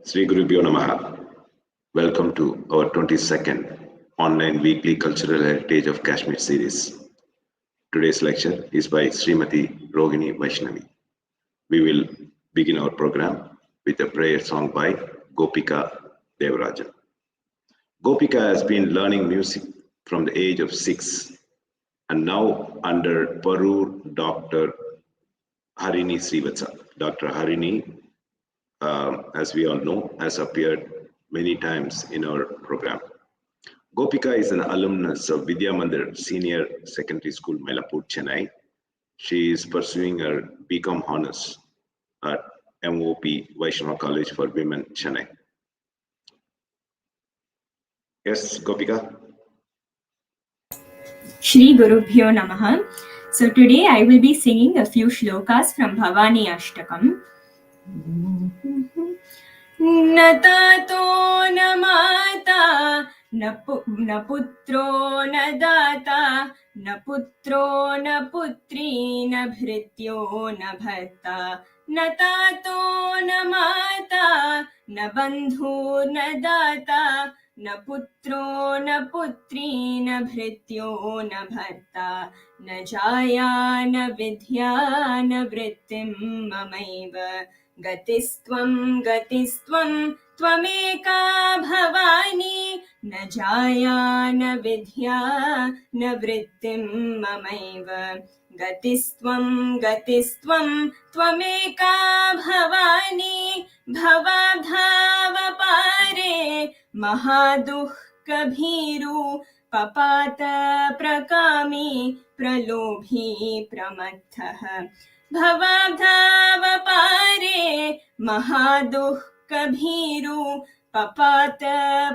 Sri Gurubhyo Namaha. Welcome to our 22nd online weekly cultural heritage of Kashmir series. Today's lecture is by Srimati Rohini Vaishnavi. We will begin our program with a prayer song by Gopika Devarajan. Gopika has been learning music from the age of 6 and now under Parur Dr. Harini Srivatsa. Dr. Harini, as we all know, has appeared many times in our program. Gopika is an alumnus of Vidya Mandir Senior Secondary School, Mylapore, Chennai. She is pursuing her BCom Honors at MOP Vaishnavi College for Women, Chennai. Yes, Gopika? Shri Gurubhyo Namaha. So today I will be singing a few shlokas from Bhavani Ashtakam. न तातो न माता न पुत्रो न दाता न पुत्रो न पुत्री न भृत्यो न भर्ता न तातो न माता न बन्धु न दाता न पुत्रो न पुत्री न भृत्यो न भर्ता न जाया न विद्या न वृत्तिं ममैव गतिस्त्वं त्वमेका भवानी न जाया न विद्या न वृत्तिं ममैव गतिस्त्वं त्वमेका Bhavani भवाब्धावपारे महादुःखभीरु पपात प्रकामी प्रलोभी प्रमत्तः भवाब्धावपारे महादुःखभीरु पपात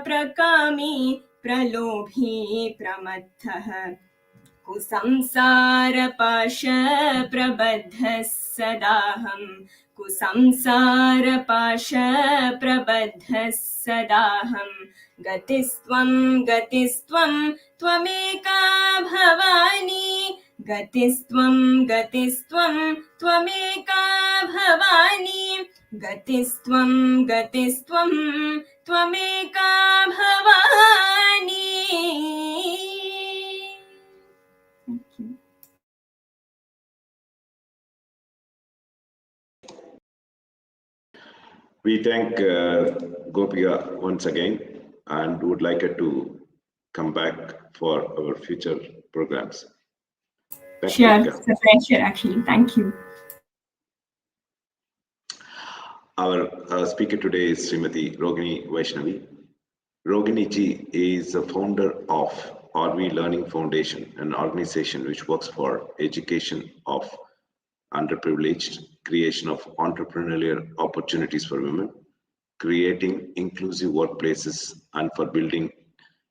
प्रकामी प्रलोभी प्रमत्तः कुसंसारपाश प्रबद्धः सदाहं कुसंसारपाश प्रबद्धः सदाहं गतिस्त्वं त्वमेका Bhavani गतिस्त्वं त्वमेका Bhavani गतिस्त्वं त्वमेका Bhavani. Thank you. We thank Gopika once again and would like her to come back for our future programs. Sure, it's a pleasure actually. Thank you. Our speaker today is Srimati Rohini Vaishnavi. Rohini ji is the founder of RV Learning Foundation, an organization which works for education of underprivileged, creation of entrepreneurial opportunities for women, creating inclusive workplaces, and for building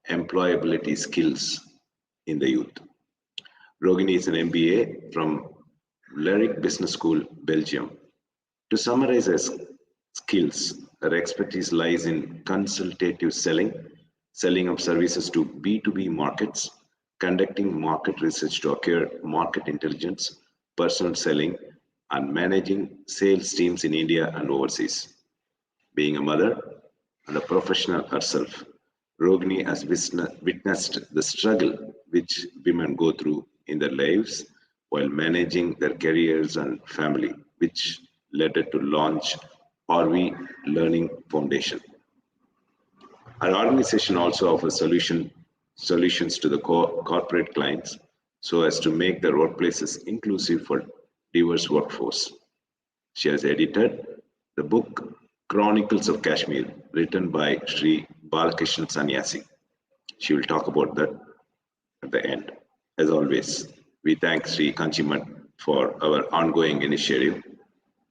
employability skills in the youth. Rohini is an MBA from Lyric Business School, Belgium. To summarize her skills, her expertise lies in consultative selling, selling of services to B2B markets, conducting market research to acquire market intelligence, personal selling, and managing sales teams in India and overseas. Being a mother and a professional herself, Rohini has witnessed the struggle which women go through in their lives while managing their careers and family, which led her to launch RV Learning Foundation. Our organization also offers solutions to the corporate clients so as to make their workplaces inclusive for diverse workforce. She has edited the book Chronicles of Kashmir, written by Sri Balakrishnan Sannyasi. She will talk about that at the end. As always, we thank Sri Kanchimat for our ongoing initiative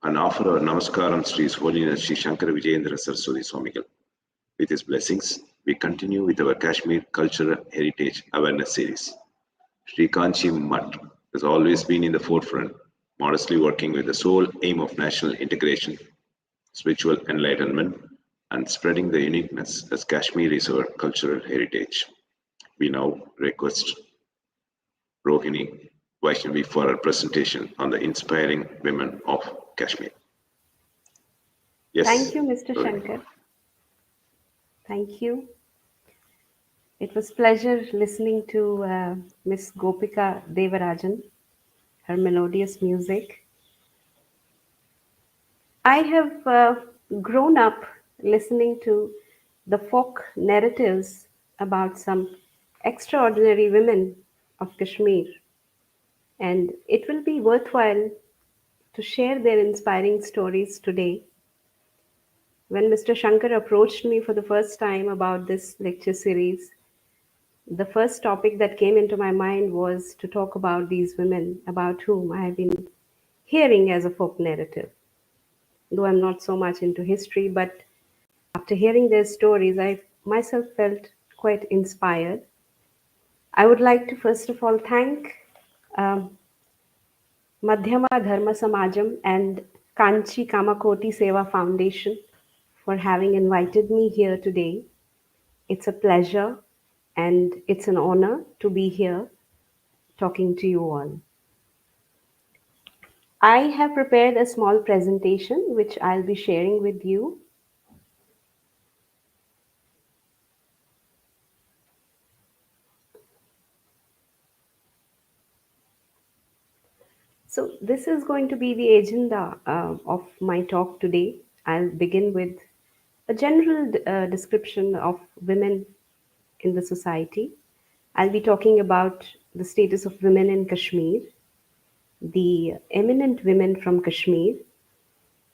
and offer our namaskaram to His Holiness Sri Shankara Vijayendra Saraswati Swamigal. With his blessings, we continue with our Kashmir Cultural Heritage Awareness Series. Sri Kanchi Mat has always been in the forefront, modestly working with the sole aim of national integration, spiritual enlightenment, and spreading the uniqueness as Kashmir is our cultural heritage. We now request Rohini Vaishnavi for her presentation on the inspiring women of Kashmir. Yes. Thank you, Mr. Shankar. Thank you. It was pleasure listening to Miss Gopika Devarajan, her melodious music. I have grown up listening to the folk narratives about some extraordinary women of Kashmir, and it will be worthwhile to share their inspiring stories today. When Mr. Shankar approached me for the first time about this lecture series, the first topic that came into my mind was to talk about these women about whom I have been hearing as a folk narrative. Though I'm not so much into history, but after hearing their stories, I myself felt quite inspired. I would like to first of all thank um, Madhyama Dharma Samajam and Kanchi Kamakoti Seva Foundation for having invited me here today. It's a pleasure and it's an honor to be here talking to you all. I have prepared a small presentation which I'll be sharing with you. So, this is going to be the agenda of my talk today. I'll begin with a general description of women in the society. I'll be talking about the status of women in Kashmir, the eminent women from Kashmir,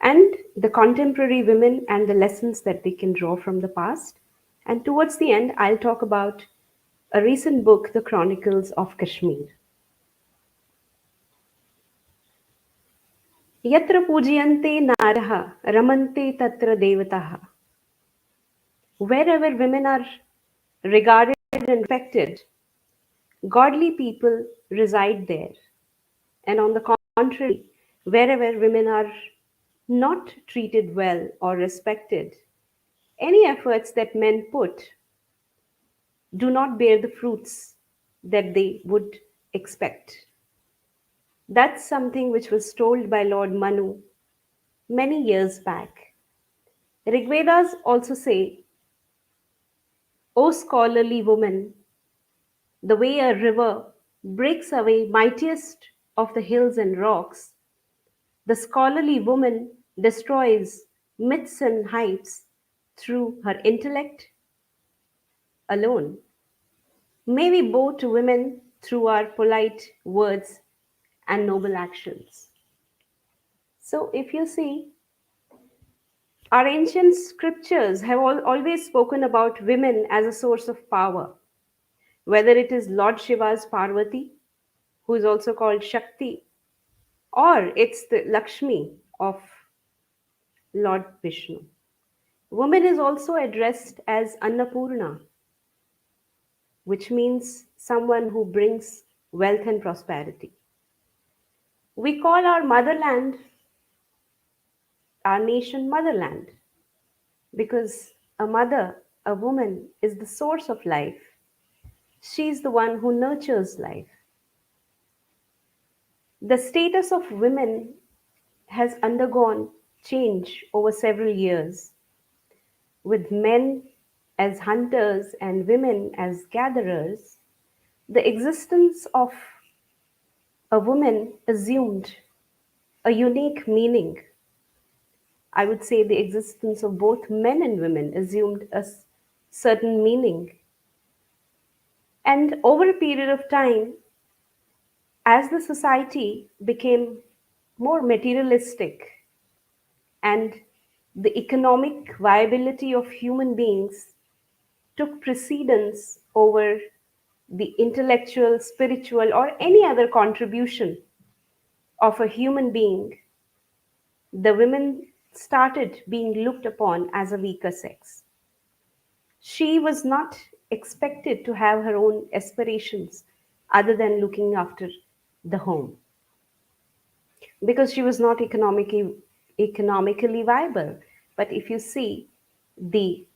and the contemporary women and the lessons that they can draw from the past. And towards the end, I'll talk about a recent book, The Chronicles of Kashmir. यत्र पूजयन्ते नारः रमन्ते तत्र देवताः. Wherever women are regarded and respected, godly people reside there. And on the contrary, wherever women are not treated well or respected, any efforts that men put do not bear the fruits that they would expect. That's something which was told by Lord Manu many years back. Rigvedas also say, O scholarly woman, the way a river breaks away mightiest of the hills and rocks, the scholarly woman destroys myths and heights through her intellect alone. May we bow to women through our polite words and noble actions. So, if you see, our ancient scriptures have always spoken about women as a source of power, whether it is Lord Shiva's Parvati, who is also called Shakti, or it's the Lakshmi of Lord Vishnu. Woman is also addressed as Annapurna, which means someone who brings wealth and prosperity. We call our motherland, our nation, motherland, because a mother, a woman, is the source of life. She's the one who nurtures life. The status of women has undergone change over several years, with men as hunters and women as gatherers. The existence of a woman assumed a unique meaning. I would say the existence of both men and women assumed a certain meaning. And over a period of time, as the society became more materialistic and the economic viability of human beings took precedence over the intellectual, spiritual, or any other contribution of a human being, the women started being looked upon as a weaker sex. She was not expected to have her own aspirations other than looking after the home because she was not economically viable. But if you see, the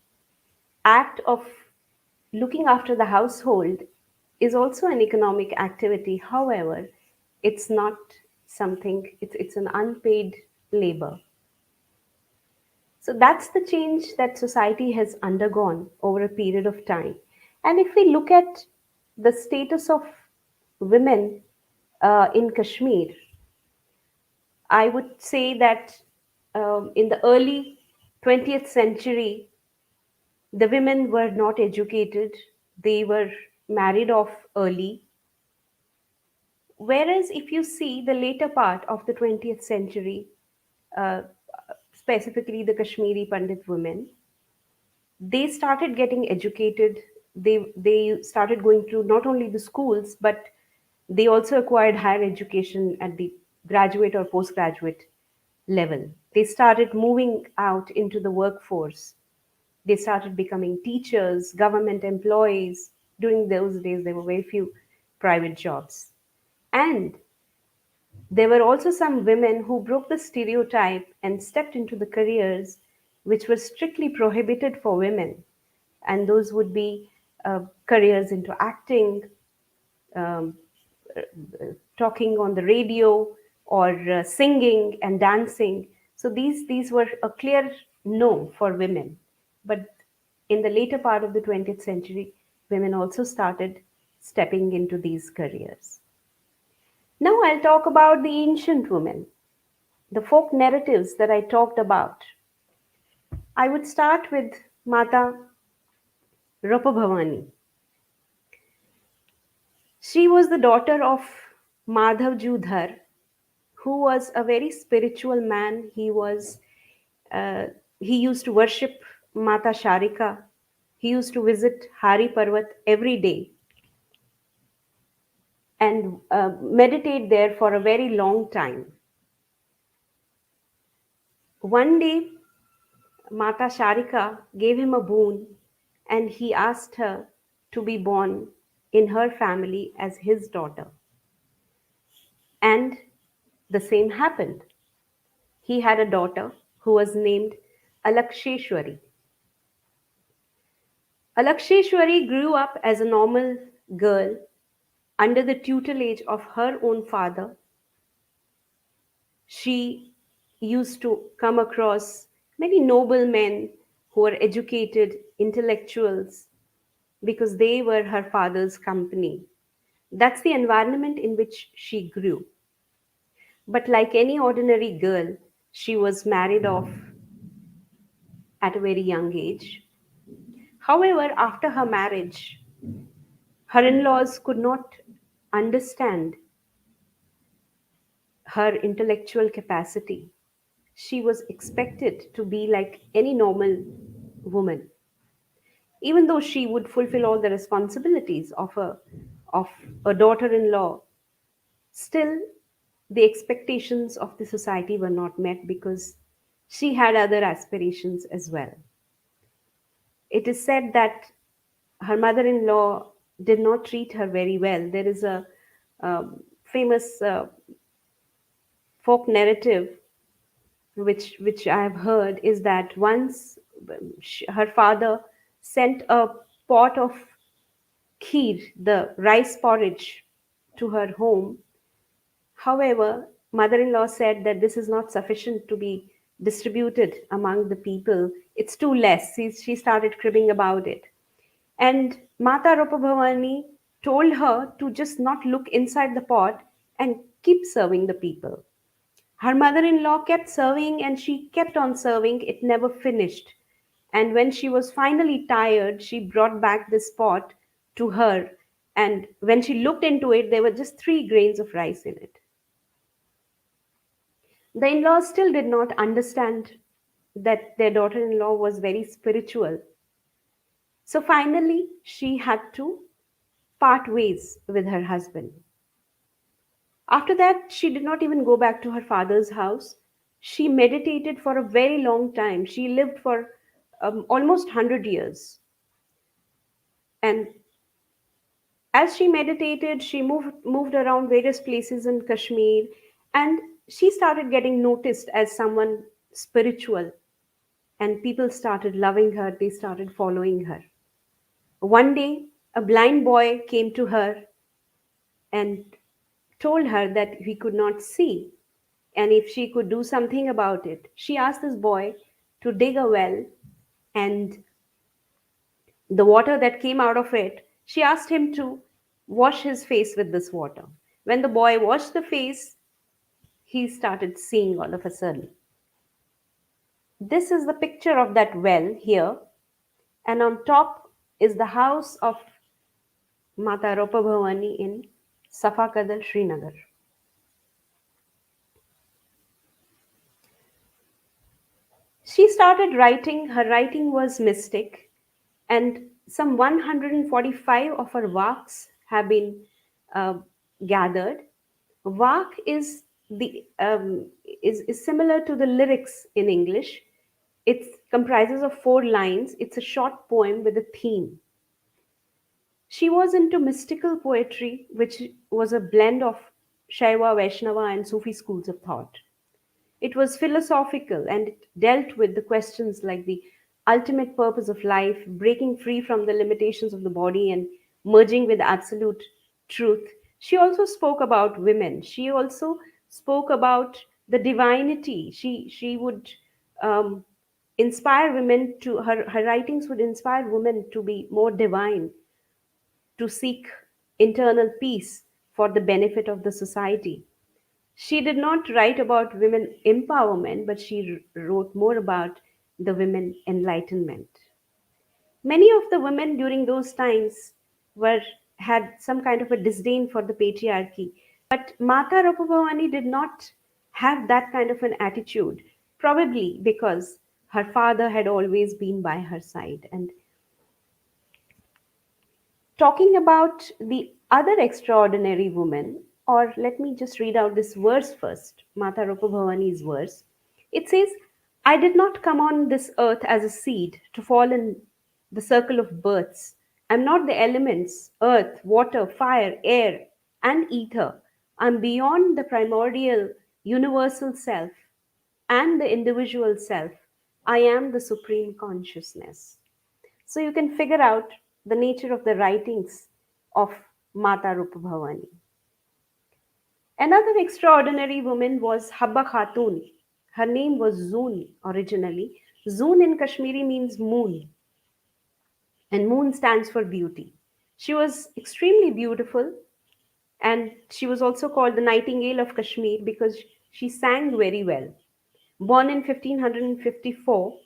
act of looking after the household is also an economic activity. However, it's not something, it's an unpaid labor. So that's the change that society has undergone over a period of time. And if we look at the status of women in Kashmir, I would say that in the early 20th century, the women were not educated, they were married off early. Whereas, if you see the later part of the 20th century, uh, specifically the Kashmiri Pandit women, they started getting educated. They started going through not only the schools, but they also acquired higher education at the graduate or postgraduate level. They started moving out into the workforce. They started becoming teachers, government employees. During those days, there were very few private jobs. And there were also some women who broke the stereotype and stepped into the careers which were strictly prohibited for women. And those would be careers into acting, um, talking on the radio, or singing and dancing. So these were a clear no for women. But in the later part of the 20th century, women also started stepping into these careers. Now I'll talk about the ancient women, the folk narratives that I talked about. I would start with Mata Rupabhavani. She was the daughter of Madhav Judhar, who was a very spiritual man. Uh, he used to worship Mata Sharika. He used to visit Hari Parvat every day and meditate there for a very long time. One day, Mata Sharika gave him a boon and he asked her to be born in her family as his daughter. And the same happened. He had a daughter who was named Alaksheshwari. Alaksheshwari grew up as a normal girl under the tutelage of her own father. She used to come across many noble men who were educated intellectuals because they were her father's company. That's the environment in which she grew. But like any ordinary girl, she was married off at a very young age. However, after her marriage, her in laws could not understand her intellectual capacity. She was expected to be like any normal woman, even though she would fulfill all the responsibilities of a daughter-in-law. Still, the expectations of the society were not met because she had other aspirations as well. It is said that her mother-in-law did not treat her very well. There is a famous folk narrative which I have heard is that once her father sent a pot of kheer, the rice porridge, to her home. However, mother-in-law said that this is not sufficient to be distributed among the people. It's too less. She started cribbing about it. And Mata Rupabhavani told her to just not look inside the pot and keep serving the people. Her mother in law kept serving and she kept on serving, it never finished. And when she was finally tired, she brought back this pot to her. And when she looked into it, there were just 3 grains of rice in it. The in laws still did not understand that their daughter in law was very spiritual. So finally, she had to part ways with her husband. After that, she did not even go back to her father's house. She meditated for a very long time. She lived for almost 100 years. And as she meditated, she moved around various places in Kashmir and she started getting noticed as someone spiritual. And people started loving her, they started following her. One day, a blind boy came to her and told her that he could not see and if she could do something about it. She asked this boy to dig a well, and the water that came out of it, she asked him to wash his face with this water. When the boy washed the face, he started seeing all of a sudden. This is the picture of that well here, and on top is the house of Mata Ropa Bhavani in Safakadal, Srinagar. She started writing. Her writing was mystic, and some 145 of her works have been uh, gathered. Vak is is similar to the lyrics in English. It comprises of 4 lines. It's a short poem with a theme. She was into mystical poetry, which was a blend of Shaiva, Vaishnava, and Sufi schools of thought. It was philosophical, and it dealt with the questions like the ultimate purpose of life, breaking free from the limitations of the body and merging with absolute truth. She also spoke about women. She also spoke about the divinity. She would um, inspire women to, her writings would inspire women to be more divine, to seek internal peace for the benefit of the society. She did not write about women empowerment, but she wrote more about the women enlightenment. Many of the women during those times were had some kind of a disdain for the patriarchy, but Mata Rapabhavani did not have that kind of an attitude, probably because her father had always been by her side. And talking about the other extraordinary woman, or let me just read out this verse first, Mata Rupa Bhavani's verse. It says, I did not come on this earth as a seed to fall in the circle of births. I'm not the elements, earth, water, fire, air, and ether. I'm beyond the primordial universal self and the individual self. I am the supreme consciousness. So you can figure out the nature of the writings of Mata Rupa Bhavani. Another extraordinary woman was Habba Khatun. Her name was Zoon originally. Zoon in Kashmiri means moon, and moon stands for beauty. She was extremely beautiful, and she was also called the Nightingale of Kashmir because she sang very well. Born in 1554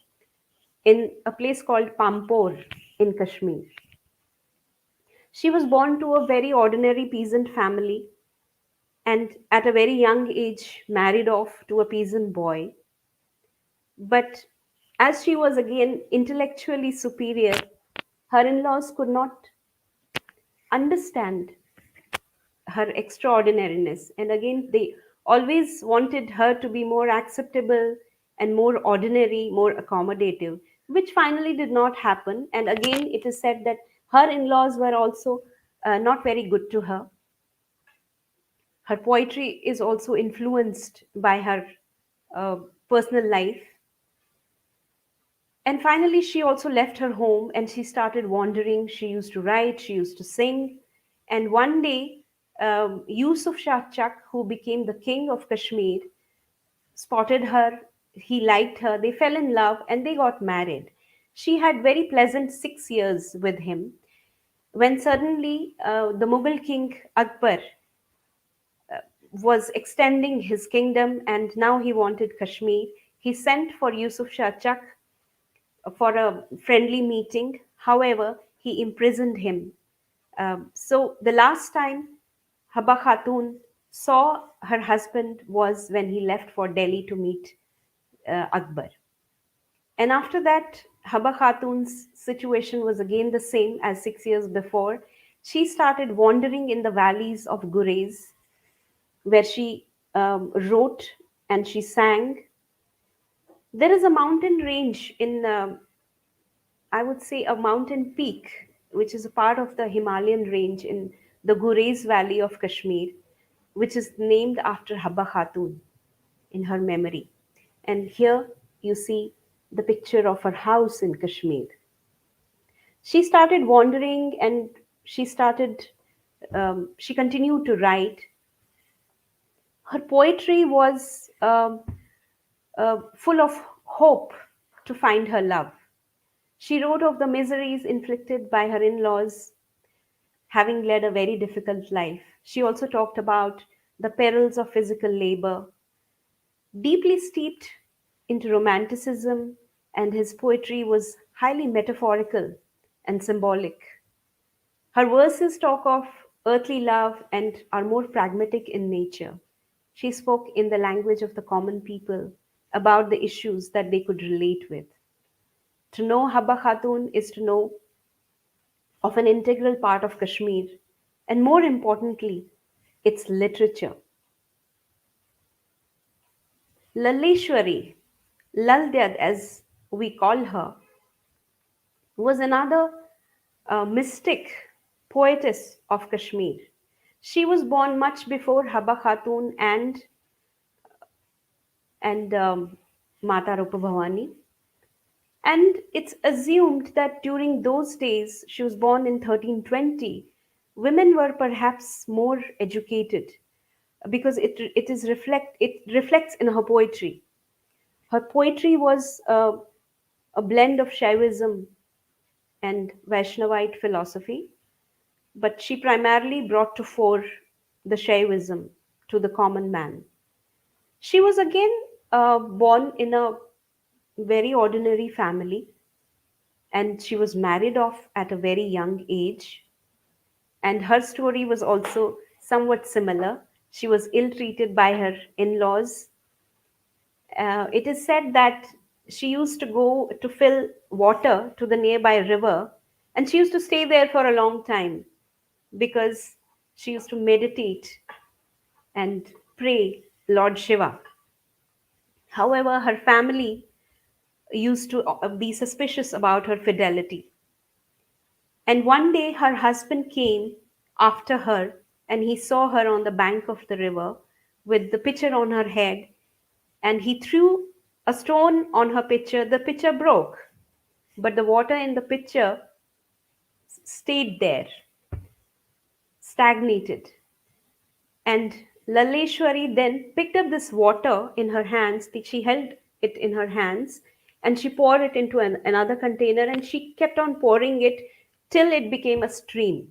in a place called Pampor in Kashmir. She was born to a very ordinary peasant family and at a very young age married off to a peasant boy. But as she was again intellectually superior, her in laws could not understand her extraordinariness. And again, they always wanted her to be more acceptable and more ordinary, more accommodative, which finally did not happen. And again, it is said that her in laws were also not very good to her. Her poetry is also influenced by her uh, personal life. And finally, she also left her home and she started wandering. She used to write, she used to sing. And one day, Yusuf Shah Chak, who became the king of Kashmir, spotted her. He liked her. They fell in love and they got married. She had very pleasant 6 years with him when suddenly the Mughal king Akbar was extending his kingdom and now he wanted Kashmir. He sent for Yusuf Shah Chak for a friendly meeting. However, he imprisoned him. So the last time Habba Khatun saw her husband was when he left for Delhi to meet Akbar. And after that, Habba Khatun's situation was again the same as 6 years before. She started wandering in the valleys of Gurez, where she wrote and she sang. There is a mountain range in I would say a mountain peak, which is a part of the Himalayan range in the Gurez Valley of Kashmir, which is named after Habba Khatun in her memory. And here you see the picture of her house in Kashmir. She started wandering and she continued to write. Her poetry was full of hope to find her love. She wrote of the miseries inflicted by her in laws, having led a very difficult life. She also talked about the perils of physical labor. Deeply steeped into romanticism, and his poetry was highly metaphorical and symbolic. Her verses talk of earthly love and are more pragmatic in nature. She spoke in the language of the common people about the issues that they could relate with. To know Habba Khatun is to know of an integral part of Kashmir, and more importantly, its literature. Lalleshwari, Laldyad as we call her, was another mystic poetess of Kashmir. She was born much before Habba Khatun and Mata Rupa Bhavani. And it's assumed that during those days, she was born in 1320, women were perhaps more educated because it reflects in her poetry. Her poetry was a blend of Shaivism and Vaishnavite philosophy, but she primarily brought to fore the Shaivism to the common man. She was again born in a very ordinary family, and she was married off at a very young age. And her story was also somewhat similar. She was ill treated by her in laws. It is said that she used to go to fill water to the nearby river, and she used to stay there for a long time because she used to meditate and pray Lord Shiva. However, her family used to be suspicious about her fidelity. And one day her husband came after her, and he saw her on the bank of the river with the pitcher on her head, and he threw a stone on her pitcher. The pitcher broke, but the water in the pitcher stayed there, stagnated. And Laleshwari then picked up this water in her hands. She held it in her hands and she poured it into another container, and she kept on pouring it till it became a stream.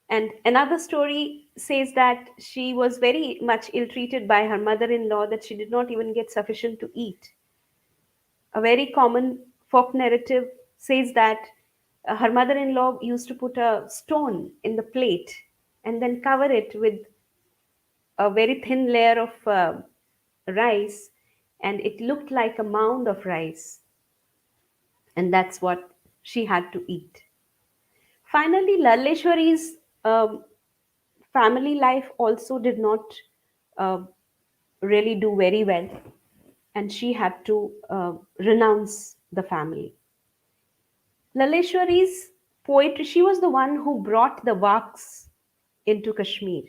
And another story says that she was very much ill treated by her mother in law, that she did not even get sufficient to eat. A very common folk narrative says that her mother in law used to put a stone in the plate and then cover it with a very thin layer of rice, and it looked like a mound of rice, and that's what she had to eat. Finally, Laleshwari's family life also did not uh, really do very well, and she had to renounce the family. Laleshwari's poetry, she was the one who brought the Vaks into Kashmir.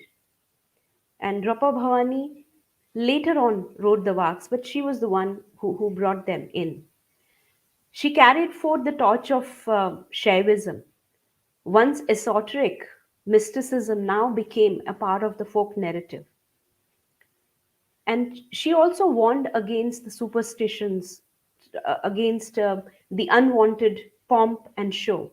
And Rapa Bhavani later on wrote the Vaks, but she was the one who brought them in. She carried forth the torch of Shaivism. Once esoteric, mysticism now became a part of the folk narrative. And she also warned against the superstitions, against the unwanted pomp and show.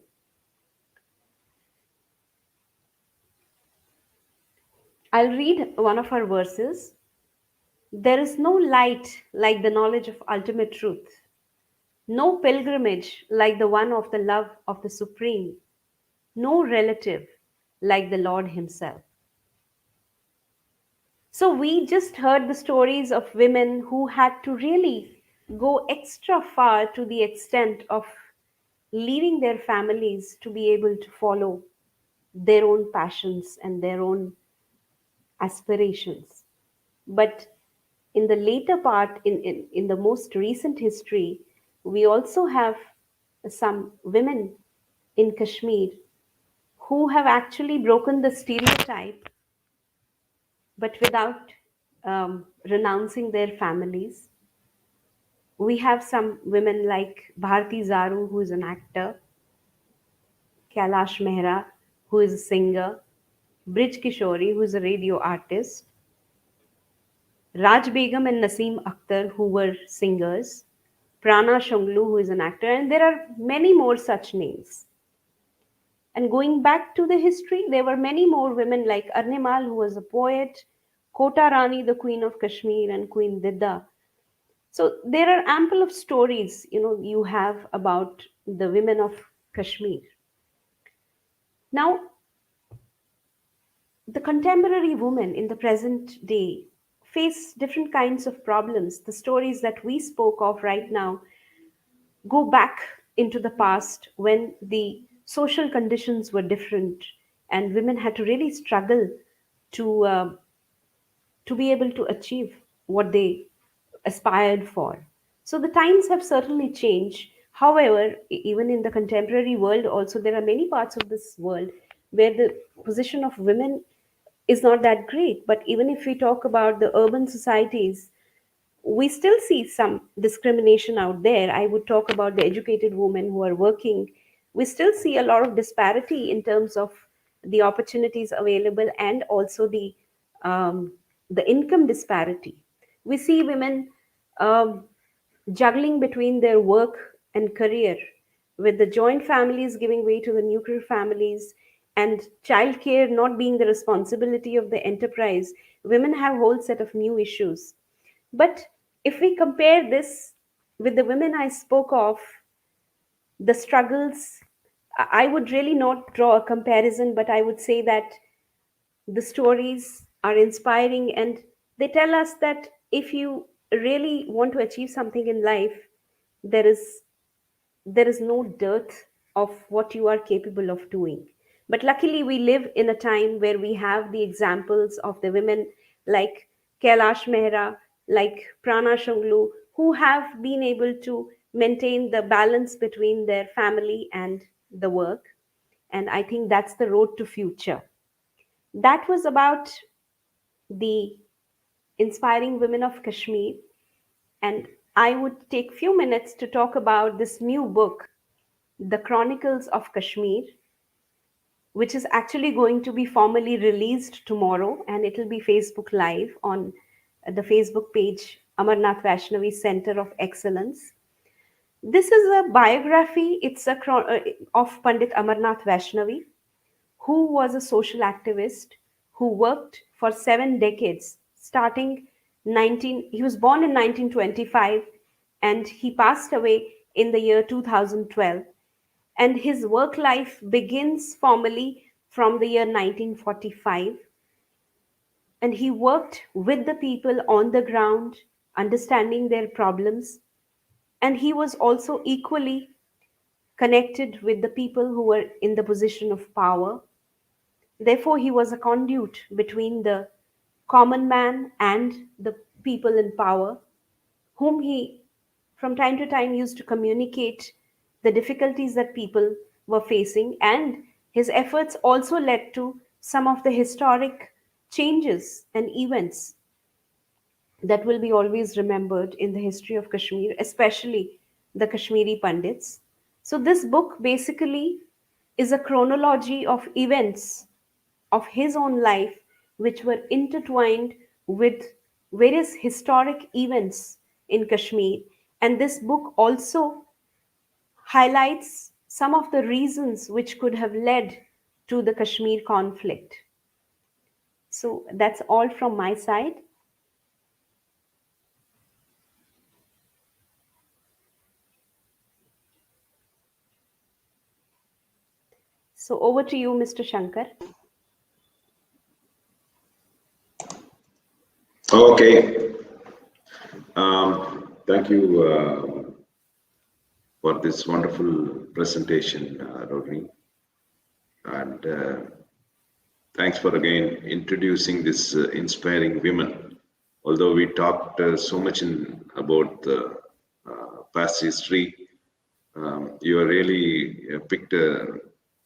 I'll read one of her verses. There is no light like the knowledge of ultimate truth, no pilgrimage like the one of the love of the Supreme, no relative like the Lord Himself. So, we just heard the stories of women who had to really go extra far to the extent of leaving their families to be able to follow their own passions and their own aspirations. But in the later part, in the most recent history, we also have some women in Kashmir who have actually broken the stereotype, but without renouncing their families. We have some women like Bharti Zaru, who is an actor, Kailash Mehra, who is a singer, Brij Kishori, who is a radio artist, Raj Begum and Naseem Akhtar, who were singers. Prana Shonglu, who is an actor, and there are many more such names. And going back to the history, there were many more women like Arnimal, who was a poet, Kota Rani, the Queen of Kashmir, and Queen Didda. So there are ample of stories, you have about the women of Kashmir. Now, the contemporary women in the present day face different kinds of problems. The stories that we spoke of right now go back into the past when the social conditions were different and women had to really struggle to to be able to achieve what they aspired for. So the times have certainly changed. However, even in the contemporary world, also there are many parts of this world where the position of women is not that great. But even if we talk about the urban societies, we still see some discrimination out there. I would talk about the educated women who are working. We still see a lot of disparity in terms of the opportunities available and also um, the income disparity. We see women um, juggling between their work and career, with the joint families giving way to the nuclear families and childcare not being the responsibility of the enterprise. Women have a whole set of new issues. But if we compare this with the women I spoke of, the struggles, I would really not draw a comparison, but I would say that the stories are inspiring and they tell us that if you really want to achieve something in life, there is there is no dearth of what you are capable of doing. But luckily, we live in a time where we have the examples of the women like Kailash Mehra, like Prana Shanglu, who have been able to maintain the balance between their family and the work. And I think that's the road to future. That was about the inspiring women of Kashmir. And I would take few minutes to talk about this new book, The Chronicles of Kashmir, which is actually going to be formally released tomorrow, and it will be Facebook Live on the Facebook page Amarnath Vaishnavi Center of Excellence. This is a biography. It's of Pandit Amarnath Vaishnavi, who was a social activist who worked for 7 decades, starting 19. He was born in 1925, and he passed away in the year 2012, and his work life begins formally from the year 1945. And he worked with the people on the ground, understanding their problems, and he was also equally connected with the people who were in the position of power. Therefore, he was a conduit between the common man and the people in power, whom he from time to time used to communicate the difficulties that people were facing. And his efforts also led to some of the historic changes and events that will be always remembered in the history of Kashmir, especially the Kashmiri Pandits. So, this book basically is a chronology of events of his own life, which were intertwined with various historic events in Kashmir. And this book also highlights some of the reasons which could have led to the Kashmir conflict. So that's all from my side. So over to you, Mr. Shankar. Okay. Thank you for this wonderful presentation, Rohini. And thanks for again introducing this inspiring women. Although we talked so much about the past history, you are really picked the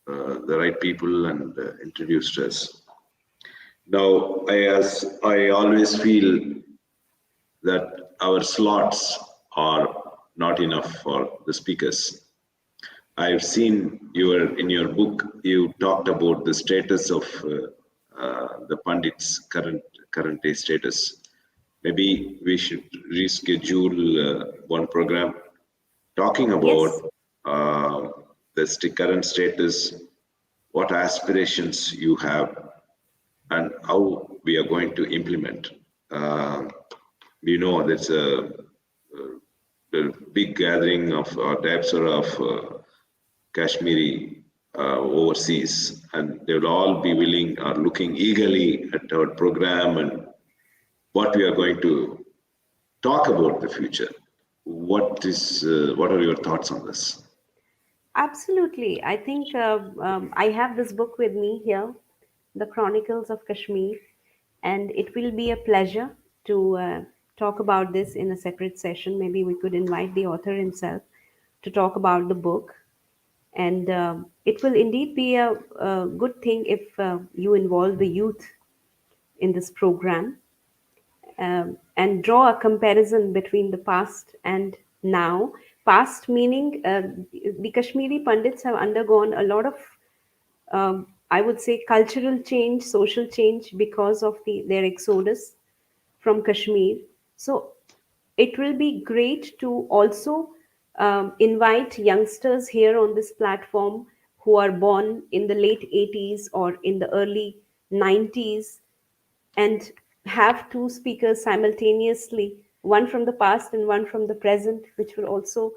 right people and introduced us. Now, as I always feel that our slots are not enough for the speakers. I've seen in your book, you talked about the status of the Pandit's current day status. Maybe we should reschedule one program talking Yes, about uh, the current status, what aspirations you have, and how we are going to implement. Uh, we know there's a big gathering of diaspora of Kashmiri overseas, and they will all be willing or looking eagerly at our program and what we are going to talk about the future. What are your thoughts on this? absolutely. I think I have this book with me here, The Chronicles of Kashmir, and it will be a pleasure to talk about this in a separate session. Maybe we could invite the author himself to talk about the book. And it will indeed be a good thing if you involve the youth in this program, and draw a comparison between the past and now. Past meaning the Kashmiri Pandits have undergone a lot of, I would say, cultural change, social change because of their exodus from Kashmir. So it will be great to also invite youngsters here on this platform who are born in the late 80s or in the early 90s, and have two speakers simultaneously, one from the past and one from the present, which will also,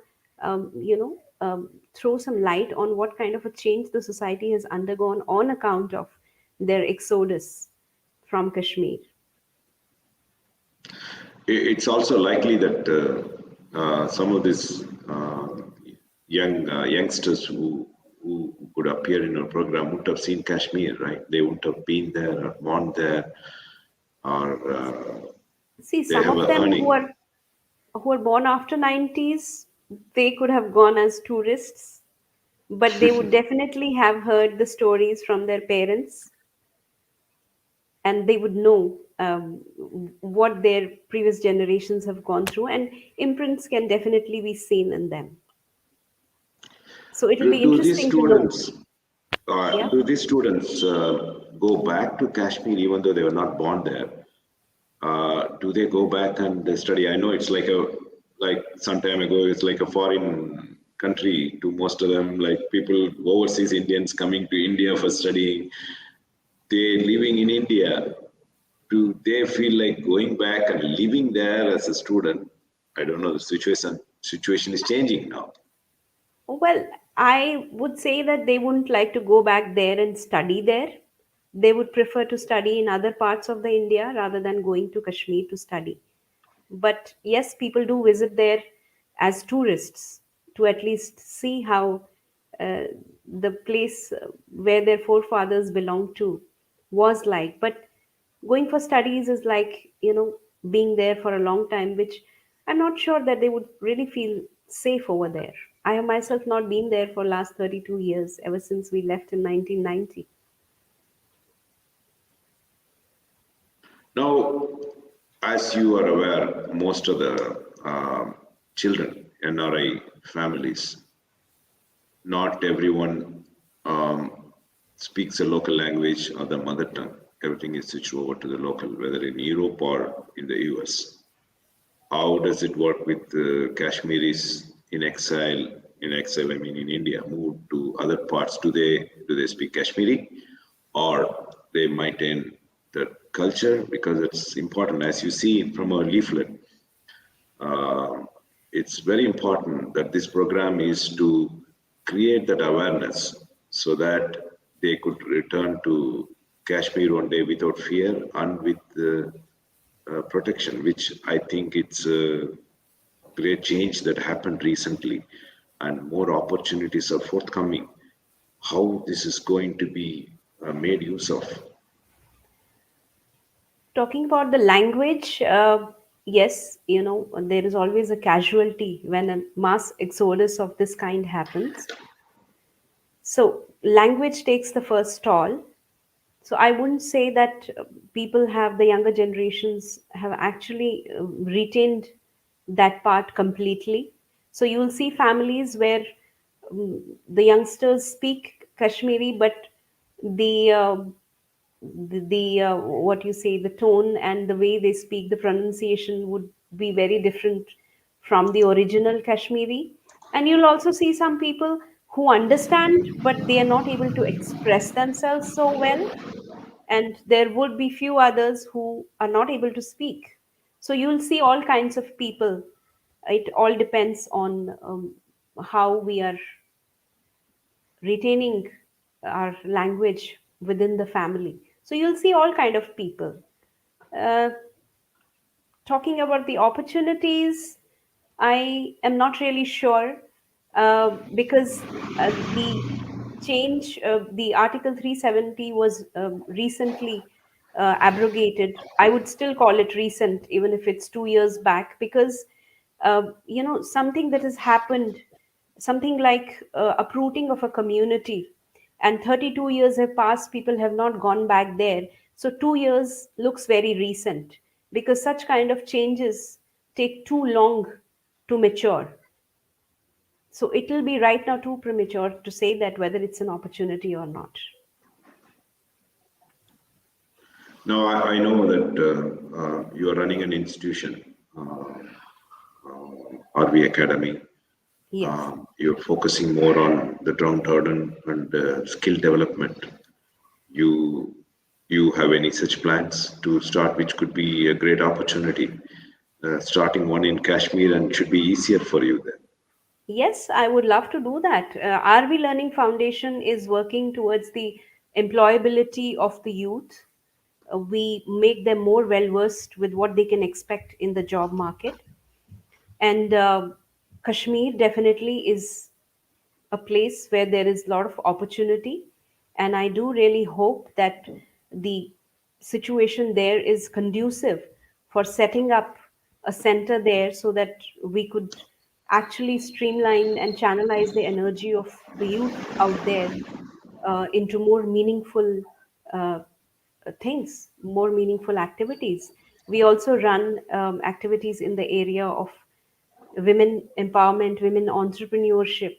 throw some light on what kind of a change the society has undergone on account of their exodus from Kashmir. It's also likely that some of these youngsters who could appear in our program wouldn't have seen Kashmir, right? They wouldn't have been there or born there, or See, they some have of a them earning. who are born after 90s, they could have gone as tourists, but they would definitely have heard the stories from their parents, and they would know what their previous generations have gone through, and imprints can definitely be seen in them. So it'll be Do these interesting to know. students Yeah. go back to Kashmir even though they were not born there? Do they go back and they study? I know it's like some time ago, it's like a foreign country to most of them, like people, overseas Indians coming to India for studying. They living in India. Do they feel like going back and living there as a student? I don't know. The situation is changing now. Well, I would say that they wouldn't like to go back there and study there. They would prefer to study in other parts of the India rather than going to Kashmir to study. But yes, people do visit there as tourists to at least see how uh, the place where their forefathers belonged to was like. But going for studies is like, being there for a long time, which I'm not sure that they would really feel safe over there. I have myself not been there for last 32 years, ever since we left in 1990. Now, as you are aware, most of the children, NRI families, not everyone speaks a local language or the mother tongue. Everything is switched over to the local, whether in Europe or in the US. How does it work with the Kashmiris in exile? In exile, I mean in India, moved to other parts. Do they speak Kashmiri, or they maintain the culture? Because it's important, as you see from our leaflet. Uh, it's very important that this program is to create that awareness so that they could return to Kashmir one day without fear and with protection, which I think it's a great change that happened recently, and more opportunities are forthcoming. How this is going to be made use of? Talking about the language, yes, there is always a casualty when a mass exodus of this kind happens. So, language takes the first stall. So, I wouldn't say that the younger generations have actually retained that part completely. So, you will see families where the youngsters speak Kashmiri, but the what you say, the tone and the way they speak, the pronunciation would be very different from the original Kashmiri. And you'll also see some people who understand, but they are not able to express themselves so well. And there would be few others who are not able to speak. So you'll see all kinds of people. It all depends on how we are retaining our language within the family. So you'll see all kind of people. Uh, Talking about the opportunities, I am not really sure because the change, the Article 370 was recently abrogated. I would still call it recent, even if it's 2 years back, because something that has happened, something like uprooting of a community, and 32 years have passed, people have not gone back there. So 2 years looks very recent because such kind of changes take too long to mature. So it will be right now too premature to say that whether it's an opportunity or not. Now, I know that you are running an institution, RV Academy. Yes. You're focusing more on the downtrodden and skill development. You you have any such plans to start, which could be a great opportunity? Starting one in Kashmir and should be easier for you then. Yes, I would love to do that. RV Learning Foundation is working towards the employability of the youth. We make them more well versed with what they can expect in the job market. And Kashmir definitely is a place where there is a lot of opportunity. And I do really hope that the situation there is conducive for setting up a center there so that we could actually streamline and channelize the energy of the youth out there into more meaningful uh, things, more meaningful activities. We also run activities in the area of women empowerment, women entrepreneurship,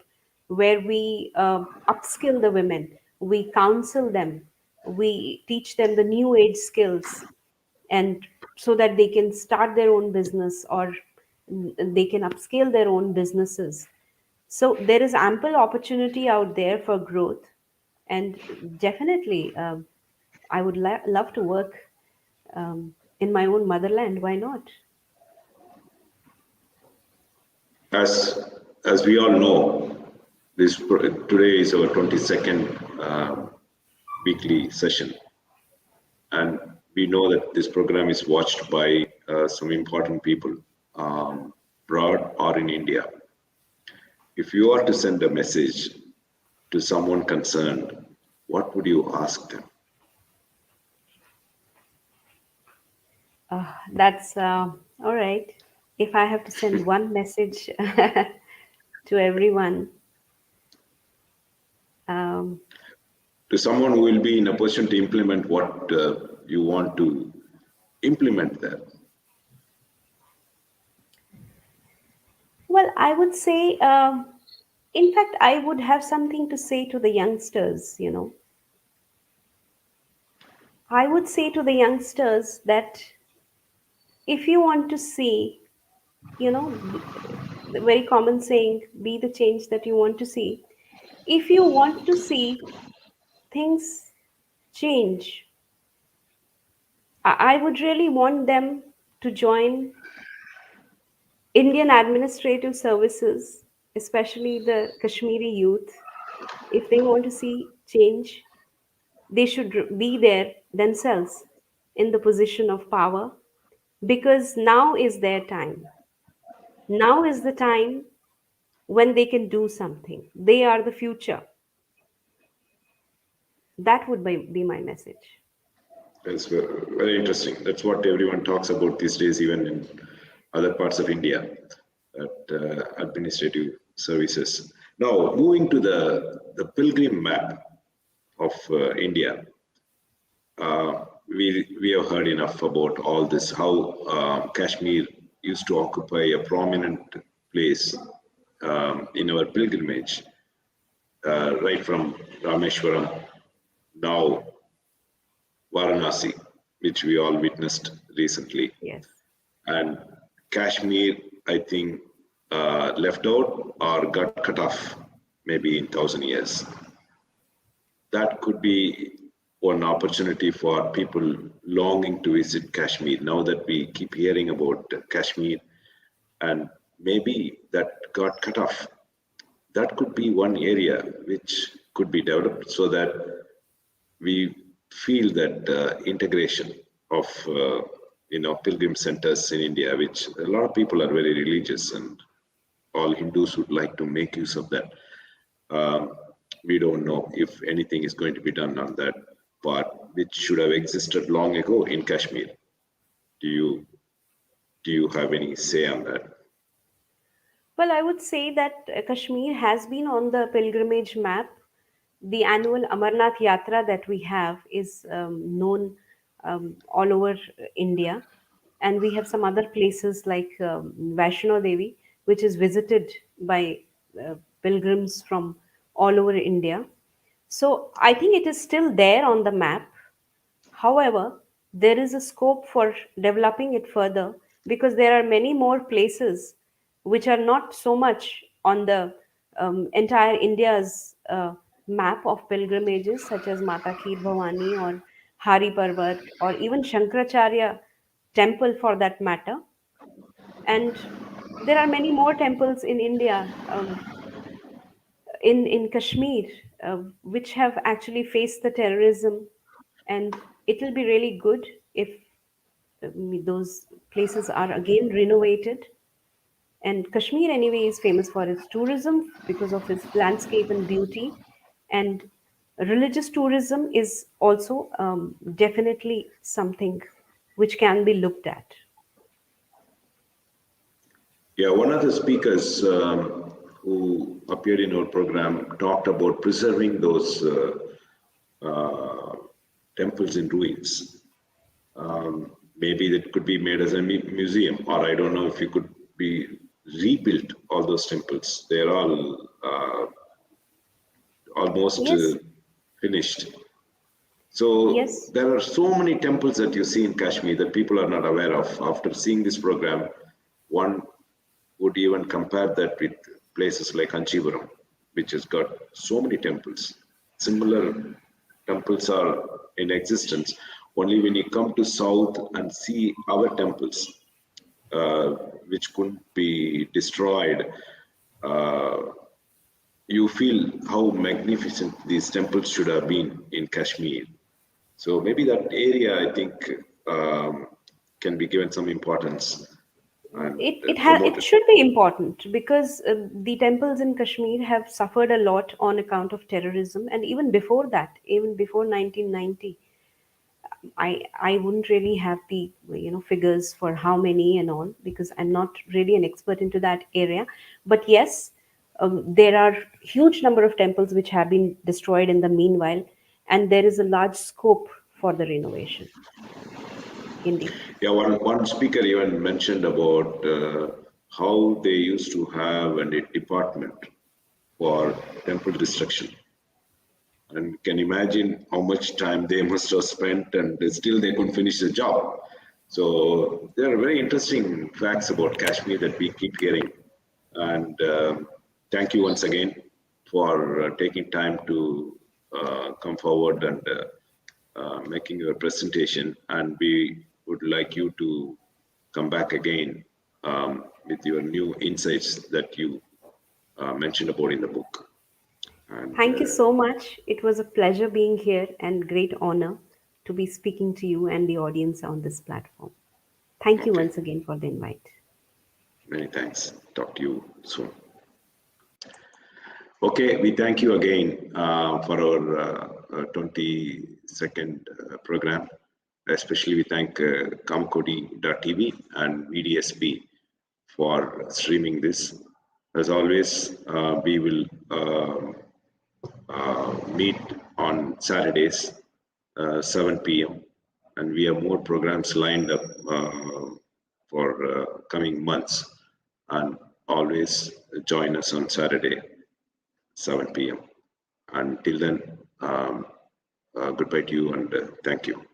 where we upskill the women, we counsel them, we teach them the new age skills, and so that they can start their own business or they can upscale their own businesses. So there is ample opportunity out there for growth, and definitely I would love to work in my own motherland. Why not? As we all know, today is our 22nd weekly session, and we know that this program is watched by some important people abroad or in India. If you are to send a message to someone concerned, what would you ask them? That's all right. If I have to send one message to everyone, um, To someone who will be in a position to implement what you want to implement there. well, I would say, in fact, I would have something to say to the youngsters. I would say to the youngsters that if you want to see, the very common saying, be the change that you want to see. If you want to see things change, I would really want them to join Indian administrative services, especially the Kashmiri youth. If they want to see change, they should be there themselves in the position of power, because now is their time. Now is the time when they can do something. They are the future. That would be my message. That's very interesting. That's what everyone talks about these days, even in other parts of India, at administrative services. Now, moving to the pilgrim map of India, we have heard enough about all this, how Kashmir used to occupy a prominent place in our pilgrimage, right from Rameshwaram, now Varanasi, which we all witnessed recently. Yes. And Kashmir, I think left out or got cut off maybe in 1,000 years. That could be one opportunity for people longing to visit Kashmir. Now that we keep hearing about Kashmir and maybe that got cut off, that could be one area which could be developed so that we feel that integration of pilgrim centers in India, which a lot of people are very religious and all Hindus would like to make use of that. We don't know if anything is going to be done on that part, which should have existed long ago in Kashmir. Do you have any say on that? Well, I would say that Kashmir has been on the pilgrimage map. The annual Amarnath Yatra that we have is known all over India. And we have some other places like Vaishnavi, which is visited by pilgrims from all over India. So I think it is still there on the map. However, there is a scope for developing it further because there are many more places which are not so much on the entire India's map of pilgrimages, such as Mata Kheer Bhavani or Hari Parvat or even Shankaracharya temple for that matter. And there are many more temples in India, in Kashmir, which have actually faced the terrorism, and it will be really good if those places are again renovated. And Kashmir, anyway, is famous for its tourism because of its landscape and beauty. And religious tourism is also definitely something which can be looked at. Yeah, one of the speakers who appeared in our program talked about preserving those uh, temples in ruins. Maybe that could be made as a museum, or I don't know if it could be rebuilt, all those temples. They're all almost Yes, finished. So yes, there are so many temples that you see in Kashmir that people are not aware of. After seeing this program, one would even compare that with places like Kanchipuram, which has got so many temples. Similar temples are in existence. Only when you come to south and see our temples, uh, which couldn't be destroyed, uh, you feel how magnificent these temples should have been in Kashmir. So maybe that area, I think, can be given some importance and it promoted. should be important because the temples in Kashmir have suffered a lot on account of terrorism, and even before that, even before 1990, I wouldn't really have the figures for how many and all because I'm not really an expert into that area. But yes, there are huge number of temples which have been destroyed in the meanwhile, and there is a large scope for the renovation. Indeed. Yeah, one speaker even mentioned about how they used to have a department for temple destruction. And can imagine how much time they must have spent and still they couldn't finish the job. So there are very interesting facts about Kashmir that we keep hearing. And thank you once again for taking time to come forward and making your presentation. And we would like you to come back again with your new insights that you mentioned about in the book. And Thank you so much. It was a pleasure being here and great honor to be speaking to you and the audience on this platform. Thank you okay, once again for the invite. many thanks. Talk to you soon. Okay, we thank you again for our 22nd program. Especially, we thank Kamkodi.tv and VDSP for streaming this. As always, we will meet on Saturdays, 7 p.m. And we have more programs lined up for coming months. And always join us on Saturday, 7 p.m. Until then, goodbye to you and thank you.